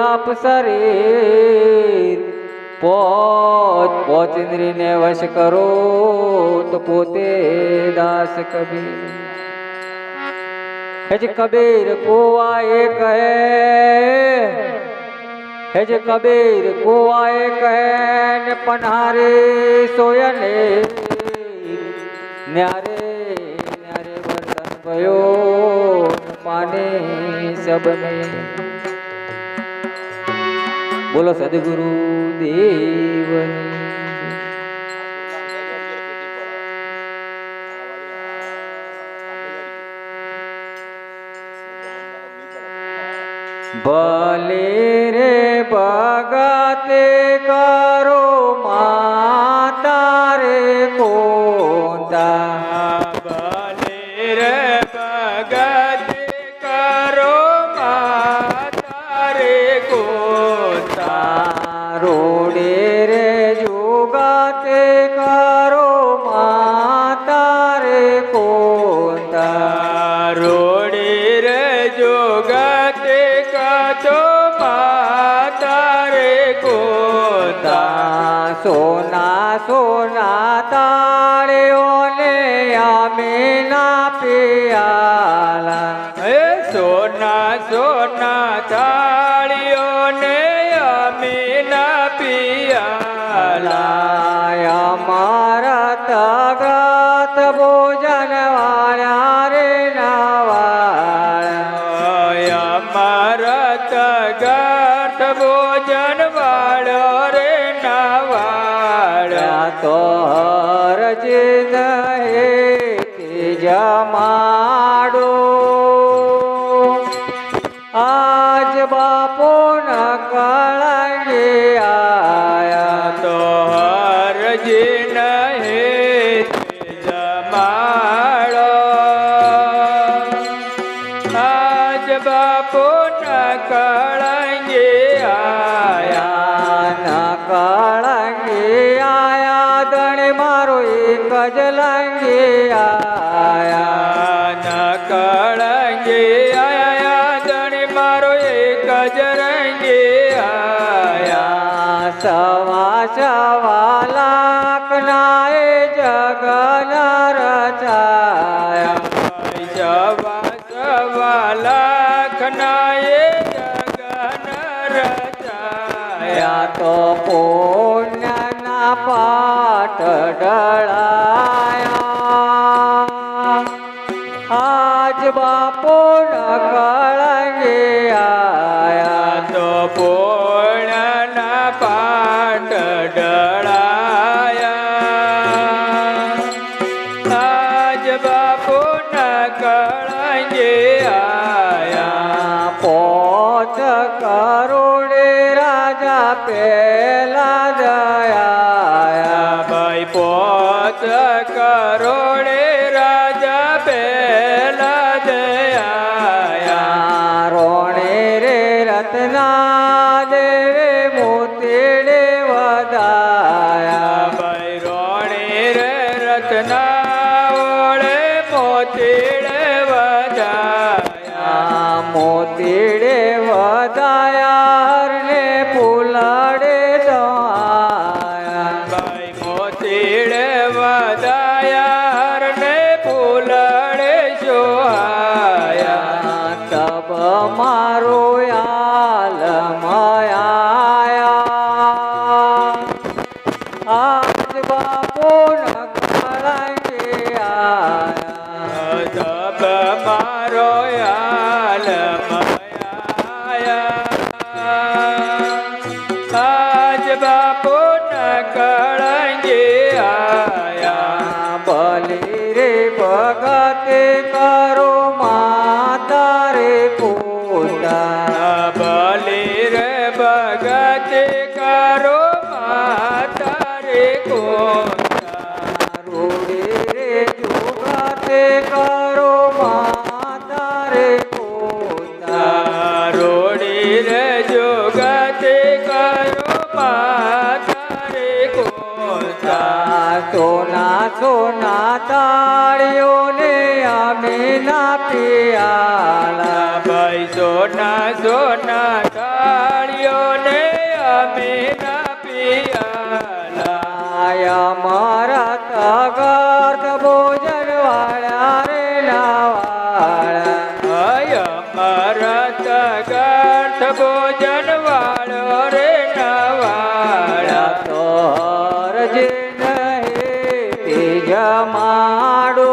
આપ શરીર પોચ ઇન્દ્રિયને વશ કરો તો પોતે દાસ કબીર હેજ કબીર કોવા એક હે જ કબીર કોવા એક ને પન્હારે સોયને ન્યારે ન્યારે વર્તન ભયો પાને સબને બોલો સદગુરુ દેવની ભલે રે ભગતે કરો માતા રે કોંતા ભલે રે ભગતે કરો માતા રે કોંતા રોડે રે જોગાતે કરો માતા રે કોંતા રોડે રે જોગતે કાચો માતા રે કોંતા સોના સોના તાળીઓને અમે ના પિયાલા હે સોના સોના થાળીઓને અમે ના પિયાલા અમારા તગત ભોજન વાળા રે નાવાળા અમારા તગત ભોજન વાળો રે નાવાળા તો હરજિત હે જમાડો આજ બાપો ન કળંગે આયા તો હરજી નહે જમાડો આજ બાપો ન કળંગે આયા ન કળંગે આયા દણે મારો એક જ લંગે આયા ન કળંગે આયા દણે મારો એક જ રંગે આયા સવા સવા લાખ ના એ જગન રચાયા સવા સવા લાખ ના એ જગન રચાયા તો પુણ્ય ના પાઠ ડળાયા આજ બાપો ન કળંગે આયા તો પૂર્ણના પાઠ ડળાયા આજ બાપુ ન કળંગે આયા પોચ કરોડે રાજા પેલા દયા ભાઈ પોત કરોડે રાજા પેલા દયા રોણે રે રત્ના દેવે મોતીડે વધાયા ભાઈ રોણે રે રત્ના ઓળે મોતીડે વધાયા મોતીડે વધાયા ને ફૂલડે દોયા ભાઈ મોતીડે વધાયા ને ફૂલડે સોહાયા તબ મારો આલમયા આજ બાપો ન કળંગે આયા તબ મારો આલમયા આજ બાપુ ન કળંગે આયા બલી રે ભગતે કરો માતા રે કોતા બલિ રે ભગતે કરો માતા રે કોતા રોડે રે જોગતે કરો માતા રે કોતા રોડી રે જોગતે કરો માતા રે કોતા સોના સોના તાળીઓને અમે ના પિયાલા ભાઈ સોના સોના થાળી ભગત ભોજન વાળો રે નવાળા તો હરજીને હેતે જમાડો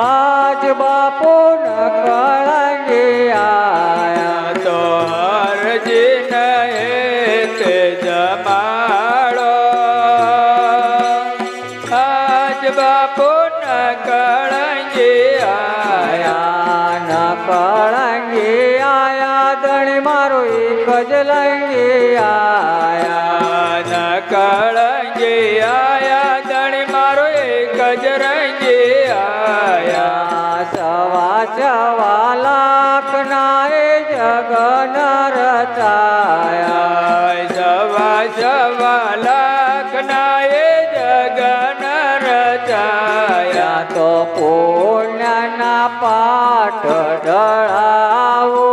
આજ બાપો ન કળંગે આયા તો હરજીન હેતે જમાડો આજ બાપો ન કળંગે આયા ન કળંગે આયા ધણી મારો એક જ લંગે આયા ન કળંગે આયા ધણી મારો એક જ રંગે આયા સવા સવા લાખ ના એ જગન રચાયા સવા સવા લાખ ના એ જગન રચાયા તો પુણ્યના પાઠ ઢળાવો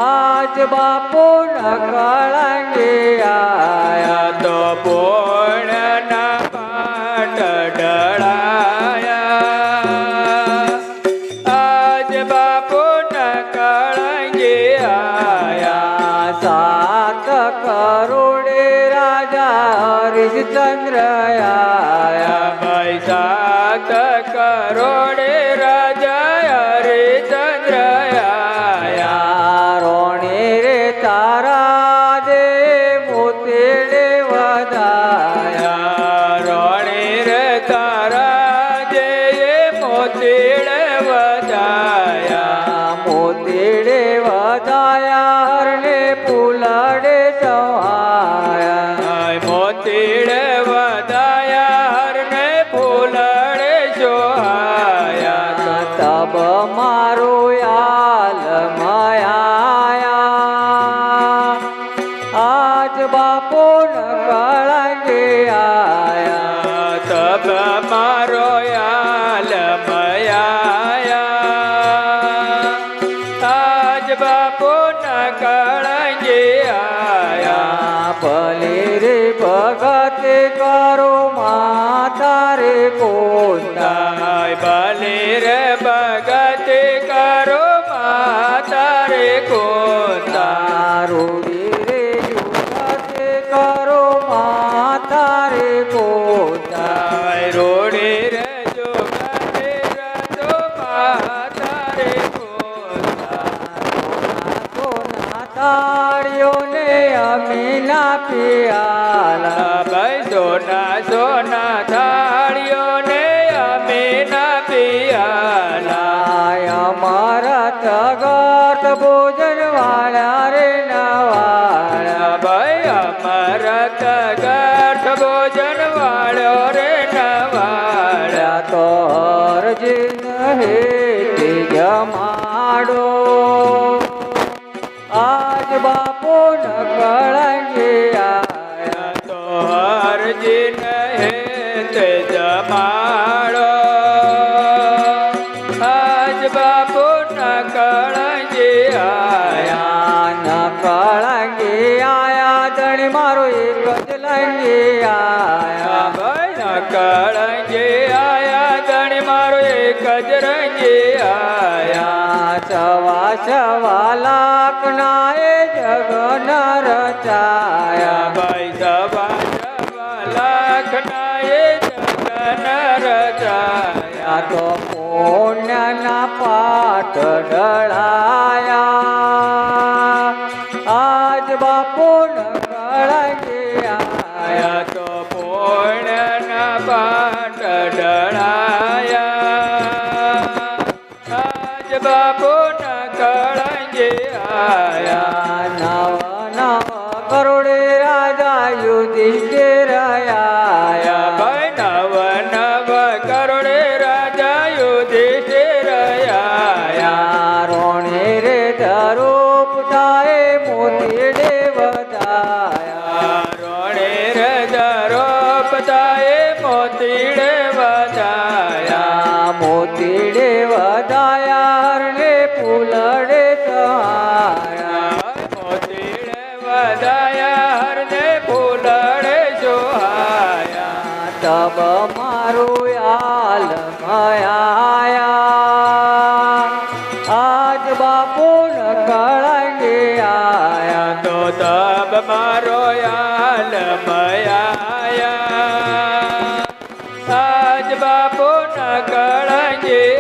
આજ બાપુ ન કળંગે આયા તો પૂર્ણના પાઠ ઢળાયા આજ બાપુ ન કળંગે આયા સાત કરોડે રાજા હરિશ્ચંદ્ર આયા ભાઈ સાત કરોડે રાજા હરિચંદ્ર આયા રોણે રે તારા દે મોતેડે વધાયા રોણે રે તારા જે મોતીડ વધાયા મોતેડે વધાયા હરને પુલડે સહાયા મોતીડ વધાયા હરને ફૂલડે જોહાયા તબ મારો યાલ મયાયા આજ બાપો ન કળંગે આયા તબ મારો યાલ મયાયા આજ બાપુ ન કળંગે આયા ભલે રે ભગતે કરો માતા રે કોતા ભલે રે ભગત કરો માતા રે કોતા રૂડી રે યુગતે કરો માતા રે કોતા રોડે રે જોગતે રજો માતા રે કોતા સોના તાળીઓને અમીના પિયાલા ભાઈ સોના સોના થાળીઓને અમે ના પિયાલા અમારા તગત ભોજન વાળા રે નવાળા ભાઈ અમારા તગટ ભોજન વાળો રે નવાળા તો હરજીન હેતે જમાડો આજ બાપો ન કળંગે આયા તો હરજીન હેતે જમાડો આજ બાપુ ન કળંગે આયા ન કળંગે આયા ધણી મારો એક જ લંગે આયા ભાઈ ન કળંગે આયા ધણી મારો એક જ રંગે આયા સવા સવા લાખ ના એ જગન રચાયા ભાઈ સવા સવા લાખ ના એ જગન રચાયા તો પુણ્યના પાઠ ઢળાયા આજ બાપુ ન કળંગે આયા તો પૂર્ણના પાઠ ઢળાયા આજ બાપુ ન કળંગે આયા નવ નવ કરોડે રાજા યુધિષ્ઠિર આયા ભાઈ નવ નવ કરોડે રાજા યુધિષ્ઠિર આયા રોણે રે ધરૂપ થાય મોતીડે વધાયા રોણે રે ધરોપ થાય મોતીડે વધાયા મોતીડે વધાયા હરને ફૂલડે સહાયા મોતીડે વધાયા હરને ફૂલડે જોહાયા તબ મારું યાલ મયાયા બાપુ ન કળંગે આયા તો તબ મારો આલમયા આજ બાપુ ન કળંગે